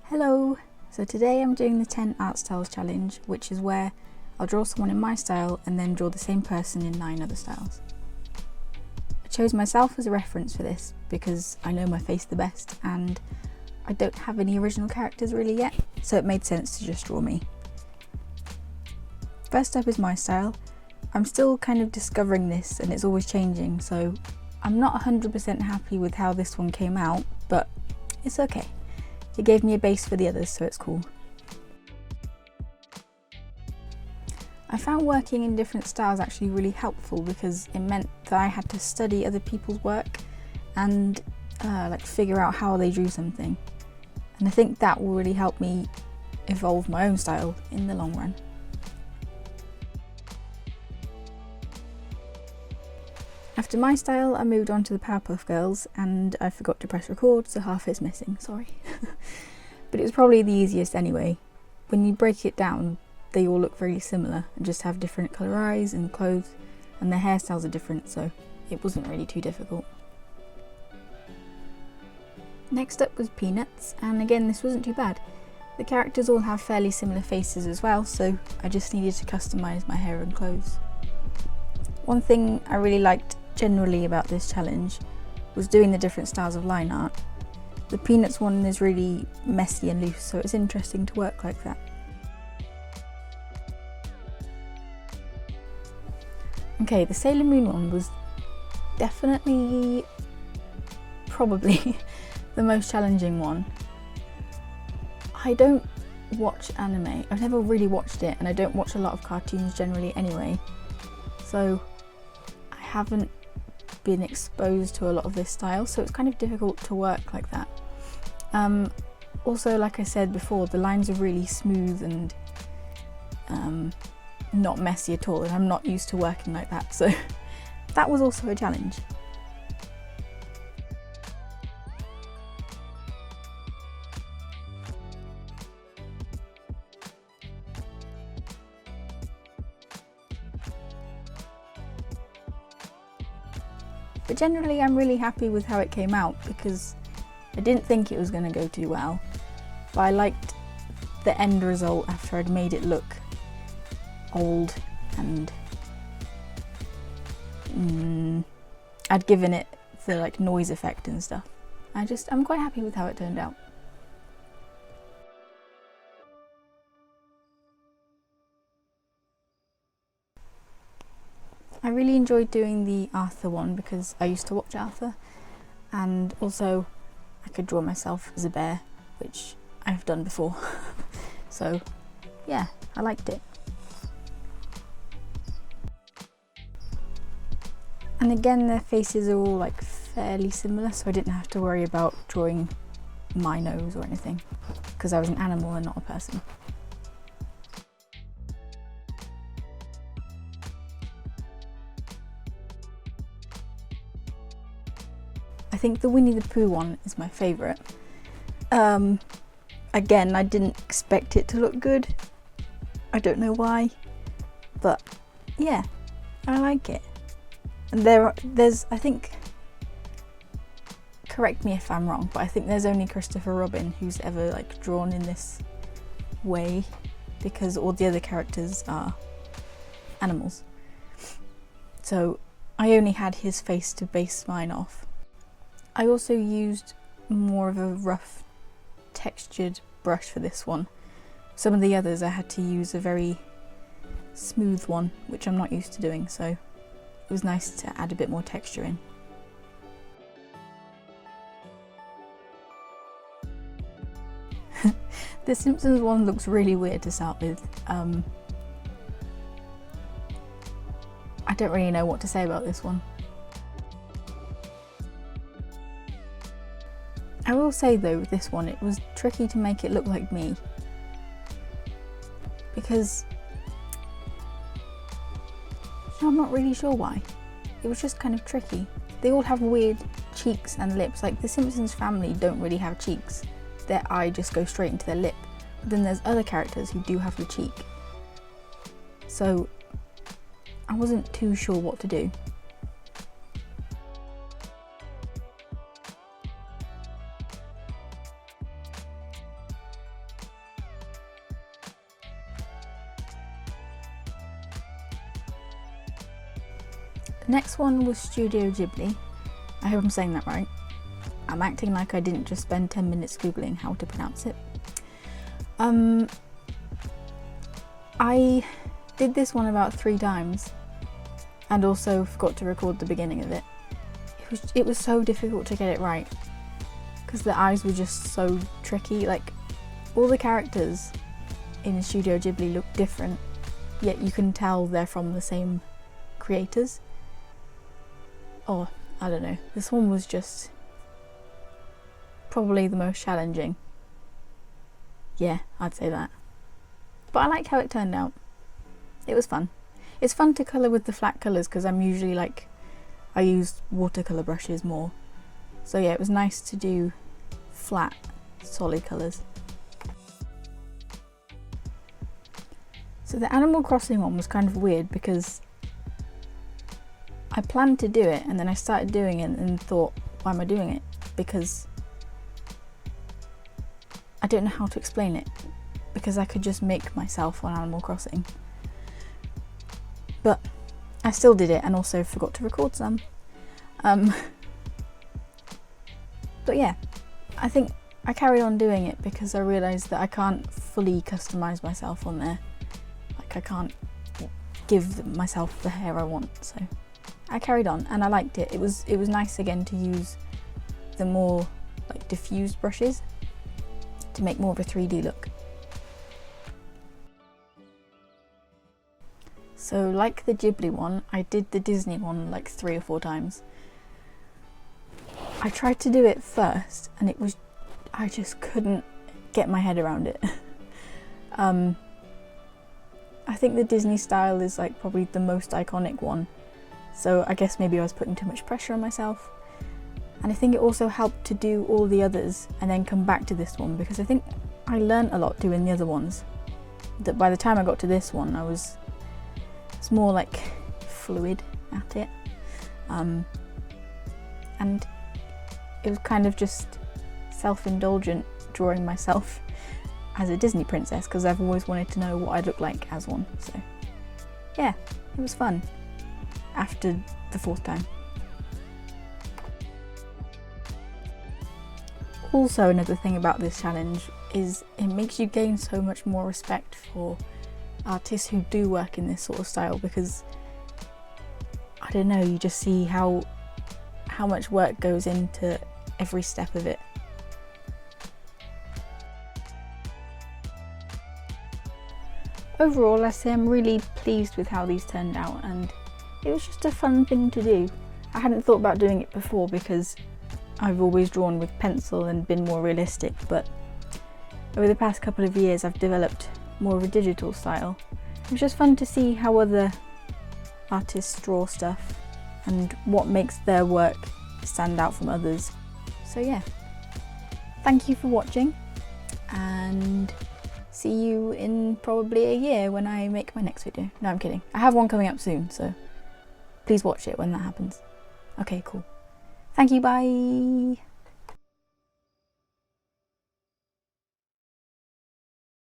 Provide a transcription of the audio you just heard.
Hello! So today I'm doing the 10 art styles challenge, which is where I'll draw someone in my style and then draw the same person in 9 other styles. I chose myself as a reference for this because I know my face the best and I don't have any original characters really yet, so it made sense to just draw me. First up is my style. I'm still kind of discovering this and it's always changing, so I'm not 100% happy with how this one came out, but it's okay. It gave me a base for the others, so it's cool. I found working in different styles actually really helpful because it meant that I had to study other people's work and figure out how they drew something. And I think that will really help me evolve my own style in the long run. After my style, I moved on to the Powerpuff Girls and I forgot to press record, so half is missing, sorry. But it was probably the easiest anyway. When you break it down, they all look very similar and just have different colour eyes and clothes, and their hairstyles are different, so it wasn't really too difficult. Next up was Peanuts, and again this wasn't too bad. The characters all have fairly similar faces as well, so I just needed to customise my hair and clothes. One thing I really liked generally about this challenge was doing the different styles of line art. The Peanuts one is really messy and loose, so it's interesting to work like that. Okay, the Sailor Moon one was definitely, probably, the most challenging one. I don't watch anime, I've never really watched it, and I don't watch a lot of cartoons generally anyway, so I haven't been exposed to a lot of this style, so it's kind of difficult to work like that. Also, like I said before, the lines are really smooth and not messy at all, and I'm not used to working like that, so that was also a challenge. But generally I'm really happy with how it came out because I didn't think it was going to go too well, but I liked the end result after I'd made it look old and I'd given it the noise effect and stuff. I'm quite happy with how it turned out. I really enjoyed doing the Arthur one because I used to watch Arthur, and also I could draw myself as a bear, which I've done before. So yeah, I liked it. And again, their faces are all fairly similar, so I didn't have to worry about drawing my nose or anything because I was an animal and not a person. I think the Winnie the Pooh one is my favourite. Again, I didn't expect it to look good. I don't know why, but yeah, I like it. And there's, I think, correct me if I'm wrong, but I think there's only Christopher Robin who's ever drawn in this way, because all the other characters are animals. So I only had his face to base mine off. I also used more of a rough textured brush for this one. Some of the others I had to use a very smooth one, which I'm not used to doing, so it was nice to add a bit more texture in. The Simpsons one looks really weird to start with. I don't really know what to say about this one. I will say though, with this one, it was tricky to make it look like me, because I'm not really sure why. It was just kind of tricky. They all have weird cheeks and lips. The Simpsons family don't really have cheeks. Their eye just goes straight into their lip. But then there's other characters who do have the cheek. So I wasn't too sure what to do. The next one was Studio Ghibli. I hope I'm saying that right. I'm acting like I didn't just spend 10 minutes googling how to pronounce it. I did this one about 3 times and also forgot to record the beginning of it. It was so difficult to get it right because the eyes were just so tricky. Like, all the characters in Studio Ghibli look different, yet you can tell they're from the same creators. Oh, I don't know. This one was just probably the most challenging. Yeah, I'd say that. But I like how it turned out. It was fun. It's fun to colour with the flat colours because I'm usually like, I use watercolour brushes more. So yeah, it was nice to do flat, solid colours. So the Animal Crossing one was kind of weird because I planned to do it and then I started doing it and thought, why am I doing it? Because I don't know how to explain it, because I could just make myself on Animal Crossing. But I still did it and also forgot to record some. But yeah, I think I carried on doing it because I realised that I can't fully customise myself on there. Like, I can't give myself the hair I want, so I carried on and I liked it. It was nice again to use the more like diffused brushes to make more of a 3D look. So like the Ghibli one, I did the Disney one like 3 or 4 times. I tried to do it first and I just couldn't get my head around it. I think the Disney style is like probably the most iconic one, so I guess maybe I was putting too much pressure on myself. And I think it also helped to do all the others and then come back to this one, because I think I learnt a lot doing the other ones. That by the time I got to this one, it's more like fluid at it. And it was kind of just self-indulgent drawing myself as a Disney princess, because I've always wanted to know what I'd look like as one. So yeah, it was fun after the 4th time. Also, another thing about this challenge is it makes you gain so much more respect for artists who do work in this sort of style, because I don't know, you just see how much work goes into every step of it. Overall, I say I'm really pleased with how these turned out, and it was just a fun thing to do. I hadn't thought about doing it before because I've always drawn with pencil and been more realistic, but over the past couple of years I've developed more of a digital style. It's just fun to see how other artists draw stuff and what makes their work stand out from others. So yeah, thank you for watching, and see you in probably a year when I make my next video. No, I'm kidding. I have one coming up soon, so please watch it when that happens. Okay, cool. Thank you, bye!